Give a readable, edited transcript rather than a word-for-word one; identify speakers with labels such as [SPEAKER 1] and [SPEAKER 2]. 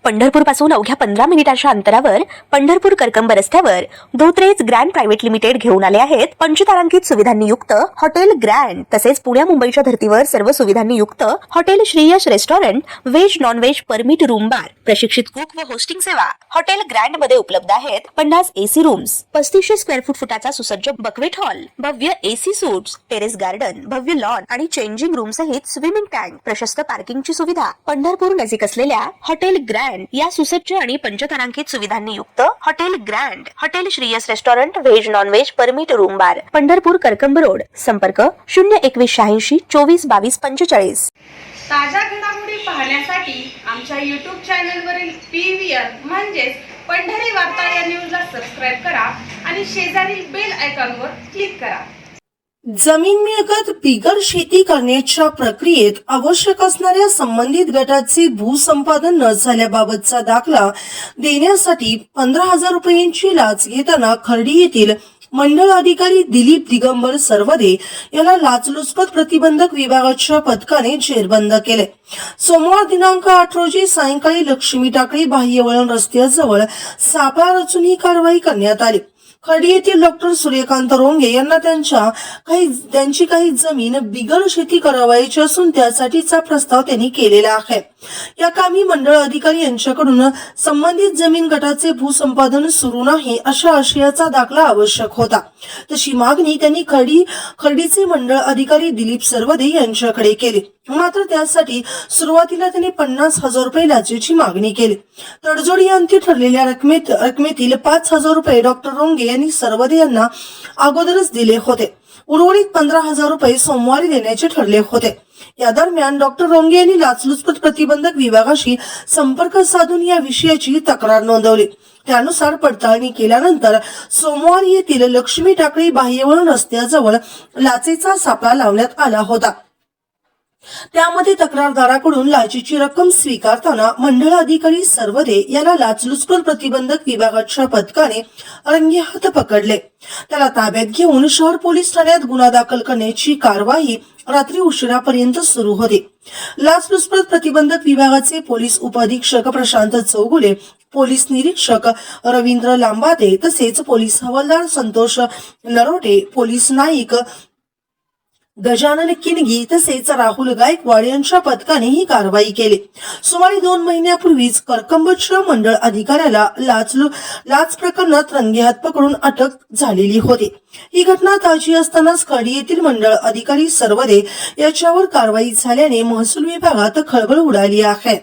[SPEAKER 1] पंढरपूर पासून अवघ्या 15 मिनिटांच्या अंतरावर पंढरपूर करकंब रस्त्यावर धोत्रेज ग्रँड प्रायव्हेट लिमिटेड घेऊन आले आहेत पंचतारांकित सुविधांनी युक्त हॉटेल ग्रँड। तसेच पुण्या मुंबईच्या धर्तीवर सर्व सुविधांनी युक्त hotel Shriyash restaurant, veg non veg permit room bar, प्रशिक्षित कुक व होस्टिंग सेवा हॉटेल ग्रँड मध्ये उपलब्ध आहेत। 50 एसी रूम्स, 3500 स्क्वेअर फुटाचा सुसज्ज बकवेट हॉल, भव्य एसी सूट्स, टेरेस गार्डन, भव्य लॉन आणि चेंजिंग रूम सहित स्विमिंग टँक, प्रशस्त पार्किंगची सुविधा। पंढरपूर नजीक असलेल्या हॉटेल ग्रँड या सुसज्ज आणि पंचतारांकित सुविधांनी युक्त hotel grand, hotel Shriyas restaurant, veg non veg permit room बार, पंढरपूर करकंब रोड। संपर्क 02186 24 22 45।
[SPEAKER 2] ताज्या घडामोडी पाहण्यासाठी आमच्या YouTube चॅनलवरील PVR म्हणजेच पंढरी वार्ता या न्यूजला सबस्क्राइब करा आणि शेजारील बेल आयकॉनवर क्लिक करा।
[SPEAKER 3] जमीन मिळकत बिगर शेती करण्याच्या प्रक्रियेत आवश्यक असणाऱ्या संबंधित गटाचे भूसंपादन न झाल्याबाबतचा दाखला देण्यासाठी 15,000 रुपयांची लाच घेताना खर्डी येथील मंडळ अधिकारी दिलीप दिगंबर सरवदे याला लाचलुचपत प्रतिबंधक विभागाच्या पथकाने जेरबंद केले। सोमवार दिनांक 8 रोजी सायंकाळी लक्ष्मी टाकळी बाह्यवळण रस्त्याजवळ सापळा रचून ही कारवाई करण्यात आली। खर्डी येथील डॉक्टर सूर्यकांत रोंगे यांना त्यांची काही जमीन बिगर शेती करावायची असून त्यासाठीचा प्रस्ताव त्यांनी केलेला आहे। या कामी मंडळ अधिकारी यांच्याकडून संबंधित जमीन गटाचे भूसंपादन सुरू नाही अशा आशयाचा दाखला आवश्यक होता। तशी मागणी त्यांनी खर्डीचे मंडळ अधिकारी दिलीप सरवदे यांच्याकडे केली। मात्र त्यासाठी सुरुवातीला त्यांनी 50,000 रुपये लाचेची मागणी केली। तडजोडी अंती ठरलेल्या रकमेतील 5,000 रुपये डॉक्टर रोंगे यांनी सरवदे यांना अगोदरच दिले होते। उर्वरित 15,000 रुपये सोमवारी देण्याचे ठरले होते। या दरम्यान डॉक्टर रोंगे यांनी लाचलुचपत प्रतिबंधक विभागाशी संपर्क साधून या विषयाची तक्रार नोंदवली। त्यानुसार पडताळणी केल्यानंतर सोमवारी येथील लक्ष्मी टाकळी बाह्यवळण रस्त्याजवळ लाचेचा सापळा लावण्यात आला होता। त्यामध्ये तक्रारदाराकडून लाचेची रक्कम स्वीकारताना मंडळ अधिकारी सरवदे याला लाचलुचपत प्रतिबंधक विभागाच्या पथकाने रंगेहात पकडले। त्याला ताब्यात घेऊन शहर पोलीस ठाण्यात गुन्हा दाखल करण्याची कारवाई रात्री उशिरापर्यंत सुरू होती। लाचलुचपत प्रतिबंधक विभागाचे पोलीस उपअधीक्षक प्रशांत चौगुले, पोलीस निरीक्षक रवींद्र लांबाते तसेच पोलीस हवालदार संतोष नरोटे, पोलीस नाईक गजानन किनगी तसेच राहुल गायकवाड यांच्या पथकाने ही कारवाई केली। सुमारे 2 महिन्यापूर्वीच करकंबच्या मंडळ अधिकाऱ्याला लाच प्रकरणात रंगेहात पकडून अटक झालेली होती। ही घटना ताजी असतानाच खर्डी येथील मंडळ अधिकारी सरवदे याच्यावर कारवाई झाल्याने महसूल विभागात खळबळ उडाली आहे।